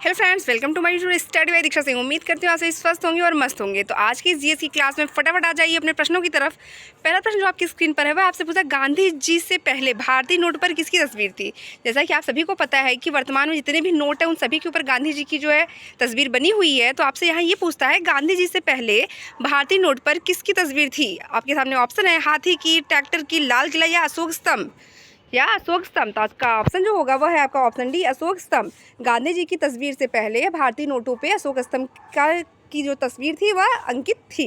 Hello friends, welcome to my YouTube study by Diksha Singh. उम्मीद करती हूँ आप सभी स्वस्थ होंगे और मस्त होंगे। तो आज की जीएस की क्लास में फटाफट आ जाइए अपने प्रश्नों की तरफ। पहला प्रश्न जो आपकी स्क्रीन पर है वह आपसे पूछा, गांधी जी से पहले भारतीय नोट पर किसकी तस्वीर थी। जैसा कि आप सभी को पता है कि वर्तमान में जितने भी नोट हैं उन सभी के ऊपर गांधी जी की जो है तस्वीर बनी हुई है। तो आपसे यहाँ ये पूछता है, गांधी जी से पहले भारतीय नोट पर किसकी तस्वीर थी। आपके सामने ऑप्शन है हाथी की, ट्रैक्टर की, लाल किला या अशोक स्तंभ या अशोक स्तंभ। तो आपका ऑप्शन जो होगा वह है आपका ऑप्शन डी, अशोक स्तंभ। गांधी जी की तस्वीर से पहले भारतीय नोटों पे अशोक स्तंभ का की जो तस्वीर थी वह अंकित थी।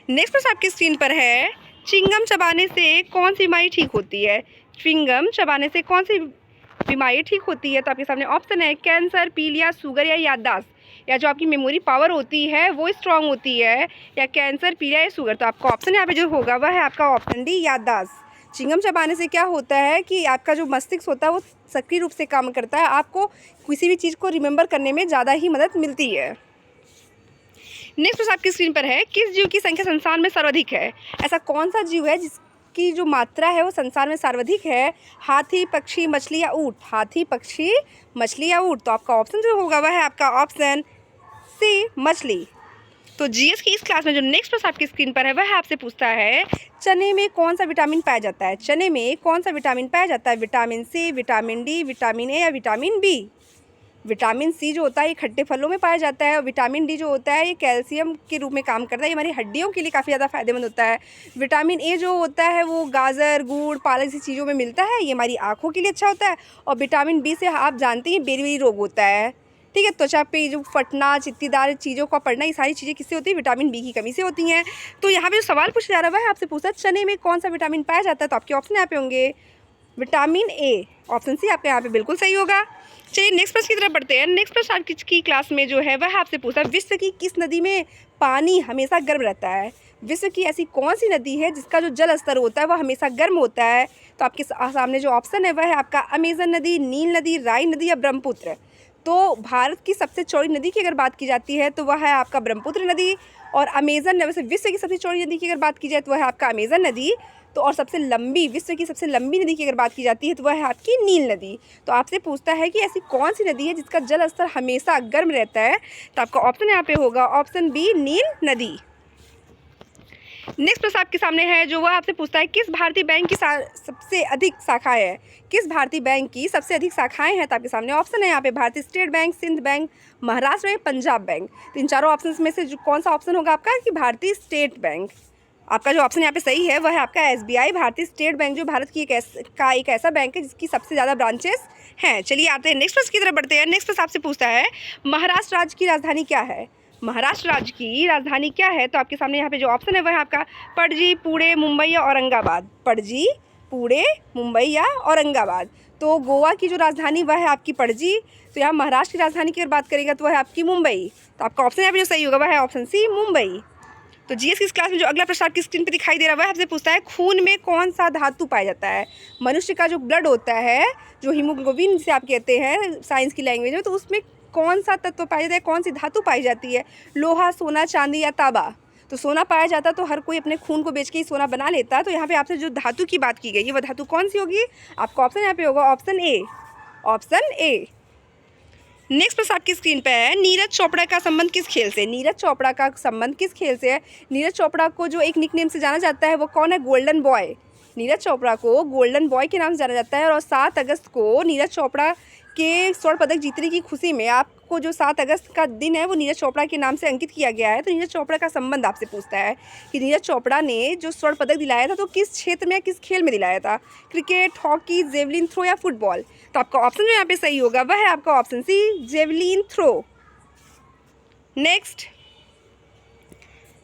नेक्स्ट प्रश्न आपकी स्क्रीन पर है, च्युइंगम चबाने से कौन सी बीमारी ठीक होती है। च्युइंगम चबाने से कौन सी बीमारी ठीक होती है। तो आपके सामने ऑप्शन है कैंसर, पीलिया, शुगर या याददाश्त। या जो आपकी मेमोरी पावर होती है वो स्ट्रांग होती है, या कैंसर, पीलिया या शुगर। तो आपका ऑप्शन यहाँ पे जो होगा वह है आपका ऑप्शन डी, याददाश्त। चिंगम चबाने से क्या होता है कि आपका जो मस्तिष्क होता है वो सक्रिय रूप से काम करता है, आपको किसी भी चीज़ को रिमेंबर करने में ज़्यादा ही मदद मिलती है। नेक्स्ट प्रश्न आपकी स्क्रीन पर है, किस जीव की संख्या संसार में सर्वाधिक है। ऐसा कौन सा जीव है जिसकी जो मात्रा है वो संसार में सर्वाधिक है। हाथी, पक्षी, मछली या ऊँट। हाथी, पक्षी, मछली या ऊँट। तो आपका ऑप्शन जो होगा वह है आपका ऑप्शन सी, मछली। तो जीएस की इस क्लास में जो नेक्स्ट प्रश्न आपकी स्क्रीन पर है वह आपसे पूछता है, चने में कौन सा विटामिन पाया जाता है। चने में कौन सा विटामिन पाया जाता है। Vitamin C, vitamin D, vitamin A या विटामिन बी। विटामिन सी जो होता है ये खट्टे फलों में पाया जाता है, और विटामिन डी जो होता है ये कैल्शियम के रूप में काम करता है, ये हमारी हड्डियों के लिए काफ़ी ज़्यादा फायदेमंद होता है। विटामिन ए जो होता है वो गाजर, गुड़, पालक जैसी चीज़ों में मिलता है, ये हमारी आँखों के लिए अच्छा होता है। और विटामिन बी से आप जानते हैं बेरी रोग होता है, ठीक है। त्वचा पे जो फटना, चित्तीदार चीज़ों का पड़ना, ये सारी चीज़ें किससे होती है, विटामिन बी की कमी से होती हैं। तो यहाँ पे जो सवाल पूछा जा रहा है वह आपसे पूछा, चने में कौन सा विटामिन पाया जाता है। तो आपके ऑप्शन यहाँ पे होंगे विटामिन ए, ऑप्शन सी आपके यहाँ पे बिल्कुल सही होगा। चलिए नेक्स्ट प्रश्न की तरफ बढ़ते हैं। नेक्स्ट प्रश्न आपकी की क्लास में जो है वह आपसे पूछा, विश्व की किस नदी में पानी हमेशा गर्म रहता है। विश्व की ऐसी कौन सी नदी है जिसका जो जल स्तर होता है वह हमेशा गर्म होता है। तो आपके सामने जो ऑप्शन है वह है आपका अमेजन नदी, नील नदी, राइन नदी या ब्रह्मपुत्र। तो भारत की सबसे चौड़ी नदी की अगर बात की जाती है तो वह है आपका ब्रह्मपुत्र नदी, और अमेजन वैसे विश्व की सबसे चौड़ी नदी की अगर बात की जाए तो वह है आपका अमेजन नदी। तो और सबसे लंबी, विश्व की सबसे लंबी नदी की अगर बात की जाती है तो वह है आपकी नील नदी। तो आपसे पूछता है कि ऐसी कौन सी नदी है जिसका जल स्तर हमेशा गर्म रहता है। तो आपका ऑप्शन यहाँ पे होगा ऑप्शन बी, नील नदी। नेक्स्ट प्रश्न आपके सामने है जो वह आपसे पूछता है, किस भारतीय बैंक की सबसे अधिक शाखाएं है। किस भारतीय बैंक की सबसे अधिक शाखाएं हैं। तो आपके सामने ऑप्शन है यहाँ पे भारतीय state bank, Sindh bank, Maharashtra bank, Punjab bank. तो इन चारों ऑप्शन में से जो कौन सा ऑप्शन होगा आपका कि भारतीय स्टेट बैंक। आपका जो ऑप्शन यहाँ पे सही है वह है आपका एसबीआई, भारतीय स्टेट बैंक, जो भारत की एक ऐसा बैंक है जिसकी सबसे ज़्यादा ब्रांचेस हैं। चलिए आते हैं नेक्स्ट प्रश्न की तरफ बढ़ते हैं। नेक्स्ट प्रश्न आपसे पूछता है, महाराष्ट्र राज्य की राजधानी क्या है। महाराष्ट्र राज्य की राजधानी क्या है। तो आपके सामने यहाँ पे जो ऑप्शन है वह है आपका पणजी, पुणे, मुंबई या औरंगाबाद। पणजी, पुणे, मुंबई या औरंगाबाद। तो गोवा की जो राजधानी वह है आपकी पणजी। तो यहाँ महाराष्ट्र की राजधानी की अगर बात करेगा तो वह है आपकी मुंबई। तो आपका ऑप्शन यहाँ पे जो सही होगा वह है ऑप्शन सी, मुंबई। तो जीएस की इस क्लास में जो अगला प्रश्न आपकी स्क्रीन पर दिखाई दे रहा है वह आपसे पूछता है, खून में कौन सा धातु पाया जाता है। मनुष्य का जो ब्लड होता है, जो हीमोग्लोबिन जिसे आप कहते हैं साइंस की लैंग्वेज में, तो उसमें कौन सा तत्व पाया जाता है, कौन सी धातु पाई जाती है। लोहा, सोना, चांदी या तांबा। तो सोना पाया जाता तो हर कोई अपने खून को बेच के ही सोना बना लेता। तो यहाँ पे आपसे जो धातु की बात की गई है वह धातु कौन सी होगी। आपका ऑप्शन यहाँ पे होगा option A, option A. Next प्रश्न आपकी स्क्रीन पे है, नीरज चोपड़ा का संबंध किस खेल से। नीरज चोपड़ा का संबंध किस खेल से है। नीरज चोपड़ा को जो एक निकनेम से जाना जाता है वो कौन है, गोल्डन बॉय। नीरज चोपड़ा को गोल्डन बॉय के नाम से जाना जाता है। और 7 अगस्त को नीरज चोपड़ा के स्वर्ण पदक जीतने की खुशी में आपको जो 7 अगस्त का दिन है वो नीरज चोपड़ा के नाम से अंकित किया गया है। तो नीरज चोपड़ा का संबंध आपसे पूछता है कि नीरज चोपड़ा ने जो स्वर्ण पदक दिलाया था तो किस क्षेत्र में, किस खेल में दिलाया था। क्रिकेट, हॉकी, जेवलिन थ्रो या फुटबॉल। तो आपका ऑप्शन जो यहाँ पे सही होगा वह है आपका option C, javelin throw. Next,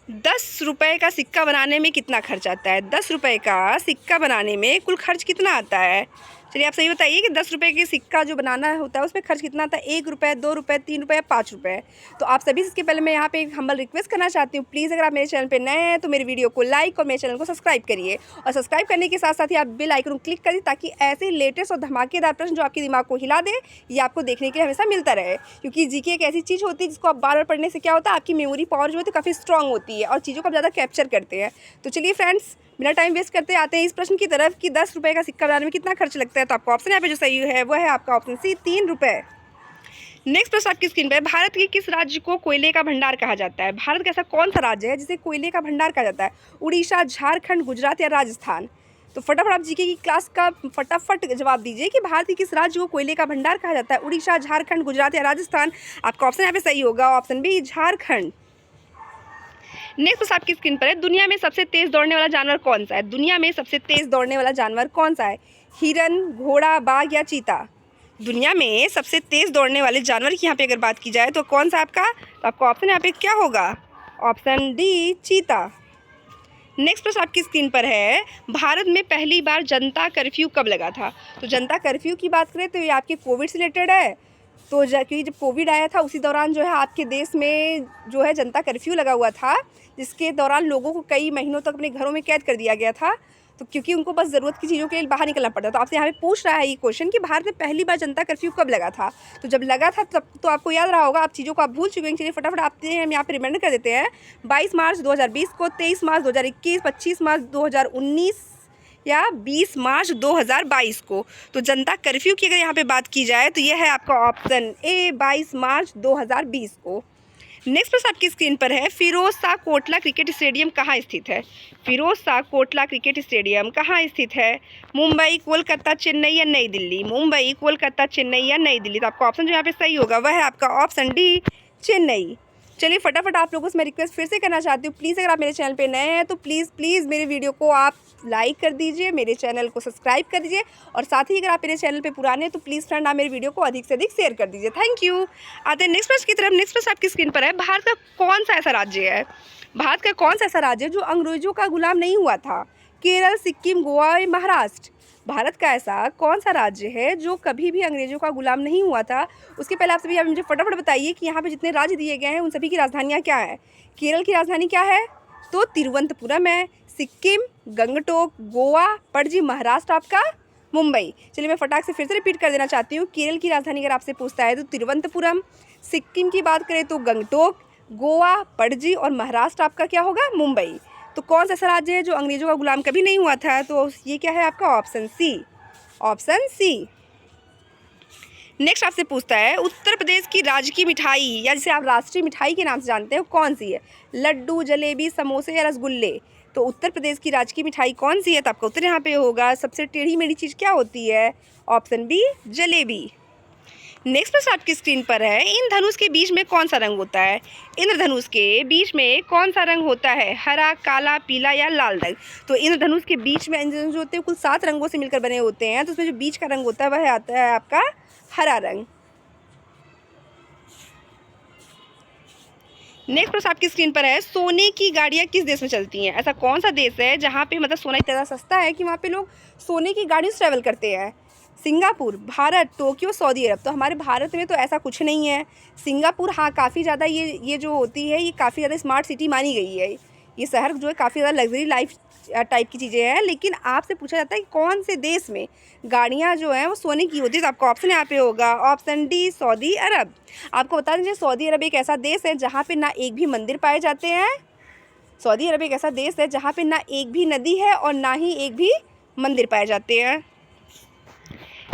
10 रुपये का सिक्का बनाने में कितना खर्च आता है। 10 रुपये का सिक्का बनाने में कुल खर्च कितना आता है। चलिए आप सही बताइए कि 10 रुपये के सिक्का जो बनाना होता है उसमें खर्च कितना आता है। 1 रुपये, 2 रुपये, 3 रुपये, 5 रुपये। तो आप सभी से इसके पहले मैं यहाँ पे एक हम्बल रिक्वेस्ट करना चाहती हूँ, प्लीज़ अगर आप मेरे चैनल पे नए हैं तो मेरे वीडियो को लाइक और मेरे चैनल को सब्सक्राइब करिए। और सब्सक्राइब करने के साथ साथ ही आप बेल आइकन को क्लिक करिए ताकि ऐसे लेटेस्ट और धमाकेदार प्रश्न जो आपके दिमाग को हिला दे ये आपको देखने के लिए हमेशा मिलता रहे। क्योंकि जीके एक ऐसी चीज़ होती है जिसको आप बार बार पढ़ने से क्या होता है, आपकी मेमोरी पावर जो होती है काफ़ी स्ट्रॉन्ग होती है और चीज़ों को आप ज़्यादा कैप्चर करते हैं। तो चलिए फ्रेंड्स, बिना टाइम वेस्ट करते आते हैं इस प्रश्न की तरफ कि 10 रुपये का सिक्का बनाने में कितना खर्च लगता है। तो आपका ऑप्शन यहाँ पे जो सही है वह है आपका ऑप्शन सी, 3 रुपये। नेक्स्ट प्रश्न आपकी स्क्रीन पर है, भारत के किस राज्य को कोयले का भंडार कहा जाता है? भारत का ऐसा कौन सा राज्य है जिसे कोयले का भंडार कहा जाता है? उड़ीसा, झारखंड, गुजरात या राजस्थान? तो फटाफट आप जीके की क्लास का फटाफट जवाब दीजिए कि भारत के किस राज्य को कोयले का भंडार कहा जाता है? उड़ीसा, झारखंड, गुजरात या राजस्थान? आपका ऑप्शन यहाँ पे सही होगा, ऑप्शन बी झारखंड। नेक्स्ट प्रश्न आपकी स्क्रीन पर है, दुनिया में सबसे तेज दौड़ने वाला जानवर कौन सा है? दुनिया में सबसे तेज दौड़ने वाला जानवर कौन सा है? हिरन, घोड़ा, बाघ या चीता? दुनिया में सबसे तेज दौड़ने वाले जानवर की यहाँ पे अगर बात की जाए तो कौन सा आपका, तो आपका ऑप्शन यहाँ पे क्या होगा, ऑप्शन डी चीता। नेक्स्ट प्रश्न आपकी स्क्रीन पर है, भारत में पहली बार जनता कर्फ्यू कब लगा था? तो जनता कर्फ्यू की बात करें तो ये आपके कोविड से रिलेटेड है। तो क्योंकि जब कोविड आया था उसी दौरान जो है आपके देश में जो है जनता कर्फ्यू लगा हुआ था, जिसके दौरान लोगों को कई महीनों तक अपने घरों में कैद कर दिया गया था। तो क्योंकि उनको बस ज़रूरत की चीज़ों के लिए बाहर निकलना पड़ता। तो आपसे यहाँ पे पूछ रहा है ये क्वेश्चन कि भारत में पहली बार जनता कर्फ्यू कब लगा था? तो जब लगा था तब तो आपको याद रहा होगा, आप चीज़ों को आप भूल चुके हैं। चलिए फटाफट आपसे हम यहाँ पे रिमाइंडर कर देते हैं, 22 मार्च 2020 को, 23 मार्च 2021, 25 मार्च 2019 या 20 मार्च 2022 को। तो जनता कर्फ्यू की अगर यहाँ पे बात की जाए तो यह है आपका ऑप्शन ए 22 मार्च 2020 को। नेक्स्ट प्रश्न आपकी स्क्रीन पर है, फिरोज शाह कोटला क्रिकेट स्टेडियम कहाँ स्थित है? फिरोज शाह कोटला क्रिकेट स्टेडियम कहाँ स्थित है? मुंबई, कोलकाता, चेन्नई या नई दिल्ली? मुंबई, कोलकाता, चेन्नई या नई दिल्ली? तो आपका ऑप्शन जो यहाँ पे सही होगा वह है आपका ऑप्शन डी चेन्नई। चलिए फटाफट आप लोगों से मैं रिक्वेस्ट फिर से करना चाहती हूँ, प्लीज़ अगर आप मेरे चैनल पे नए हैं तो प्लीज़ मेरे वीडियो को आप लाइक कर दीजिए, मेरे चैनल को सब्सक्राइब कर दीजिए, और साथ ही अगर आप मेरे चैनल पे पुराने हैं तो प्लीज़ फ्रेंड आप मेरे वीडियो को अधिक से अधिक शेयर कर दीजिए। Thank you. आते हैं नेक्स्ट प्रश्न की तरफ। नेक्स्ट प्रश्न आपकी स्क्रीन पर है, भारत का कौन सा ऐसा राज्य है, भारत का कौन सा ऐसा राज्य है जो अंग्रेजों का गुलाम नहीं हुआ था? केरल, सिक्किम, गोवा या महाराष्ट्र? भारत का ऐसा कौन सा राज्य है जो कभी भी अंग्रेजों का गुलाम नहीं हुआ था? उसके पहले आप सभी आप मुझे फटाफट बताइए कि यहाँ पे जितने राज्य दिए गए हैं उन सभी की राजधानियाँ क्या है? केरल की राजधानी क्या है? तो तिरुवनंतपुरम है। सिक्किम गंगटोक, गोवा पणजी, महाराष्ट्र आपका मुंबई। चलिए मैं फटाक से फिर से रिपीट कर देना चाहती हूँ, केरल की राजधानी अगर आपसे पूछता है तो तिरुवनंतपुरम, सिक्किम की बात करें तो गंगटोक, गोवा पणजी और महाराष्ट्र आपका क्या होगा, मुंबई। तो कौन सा ऐसा राज्य है जो अंग्रेजों का गुलाम कभी नहीं हुआ था? तो ये क्या है आपका option C, option C. Next आपसे पूछता है, उत्तर प्रदेश की राजकीय मिठाई या जिसे आप राष्ट्रीय मिठाई के नाम से जानते हो कौन सी है? लड्डू, जलेबी, समोसे या रसगुल्ले? तो उत्तर प्रदेश की राजकीय मिठाई कौन सी है? तो आपका उत्तर यहाँ पे होगा, सबसे टेढ़ी मेढ़ी चीज़ क्या होती है, ऑप्शन बी जलेबी। नेक्स्ट प्रश्न आपकी स्क्रीन पर है, इंद्रधनुष के बीच में कौन सा रंग होता है? इंद्रधनुष के बीच में कौन सा रंग होता है? हरा, काला, पीला या लाल रंग? तो इंद्रधनुष के बीच में इंद्रधनुष जो होते हैं कुल 7 रंगों से मिलकर बने होते हैं, तो उसमें जो बीच का रंग होता है वह आता है आपका हरा रंग। नेक्स्ट प्रश्न आपकी स्क्रीन पर है, सोने की गाड़ियाँ किस देश में चलती हैं? ऐसा कौन सा देश है जहाँ पे मतलब सोना इतना सस्ता है कि वहाँ पे लोग सोने की गाड़ी से ट्रैवल करते हैं? सिंगापुर, भारत, टोक्यो, सऊदी अरब? तो हमारे भारत में तो ऐसा कुछ नहीं है। सिंगापुर हाँ काफ़ी ज़्यादा ये जो होती है ये काफ़ी ज़्यादा स्मार्ट सिटी मानी गई है। ये शहर जो है काफ़ी ज़्यादा लग्जरी लाइफ टाइप की चीज़ें हैं, लेकिन आपसे पूछा जाता है कि कौन से देश में गाड़ियाँ जो हैं वो सोने की होती है? तो आपका ऑप्शन यहाँ पे होगा, ऑप्शन डी सऊदी अरब। आपको बता दीजिए सऊदी अरब एक ऐसा देश है जहाँ पे ना एक भी मंदिर पाए जाते हैं। सऊदी अरब एक ऐसा देश है जहाँ पे ना एक भी नदी है और ना ही एक भी मंदिर पाए जाते हैं।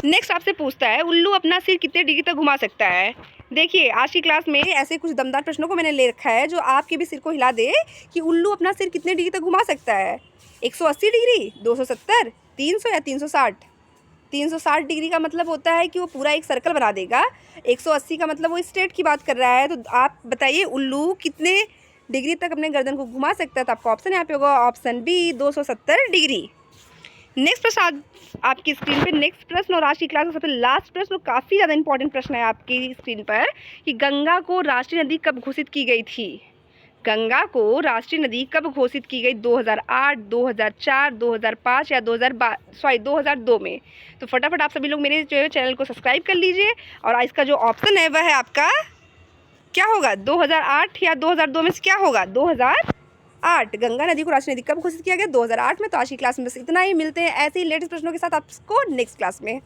नेक्स्ट आपसे पूछता है, उल्लू अपना सिर कितने डिग्री तक घुमा सकता है? देखिए आज की क्लास में ऐसे कुछ दमदार प्रश्नों को मैंने ले रखा है जो आपके भी सिर को हिला दे कि उल्लू अपना सिर कितने डिग्री तक घुमा सकता है। 180 डिग्री, 270, 300 या 360? 360 डिग्री का मतलब होता है कि वो पूरा एक सर्कल बना देगा। 180 का मतलब वो स्ट्रेट की बात कर रहा है। तो आप बताइए उल्लू कितने डिग्री तक अपने गर्दन को घुमा सकता है? तो आपका ऑप्शन यहाँ पे होगा, ऑप्शन बी 270 डिग्री। नेक्स्ट प्रश्न आपकी स्क्रीन पे, नेक्स्ट प्रश्न और आज की क्लास का सबसे लास्ट प्रश्न, काफ़ी ज़्यादा इंपॉर्टेंट प्रश्न है आपकी स्क्रीन पर कि गंगा को राष्ट्रीय नदी कब घोषित की गई थी? गंगा को राष्ट्रीय नदी कब घोषित की गई? 2008, 2004, 2005 या 2002 में? तो फटाफट आप सभी लोग मेरे जो चैनल को सब्सक्राइब कर लीजिए और इसका जो ऑप्शन है वह है आपका क्या होगा, 2008 या 2002 में से क्या होगा? 2008। गंगा नदी को राष्ट्रीय नदी कब घोषित किया गया? 2008 में। तो आज की क्लास में बस इतना ही, मिलते हैं ऐसे ही लेटेस्ट प्रश्नों के साथ आपको नेक्स्ट क्लास में।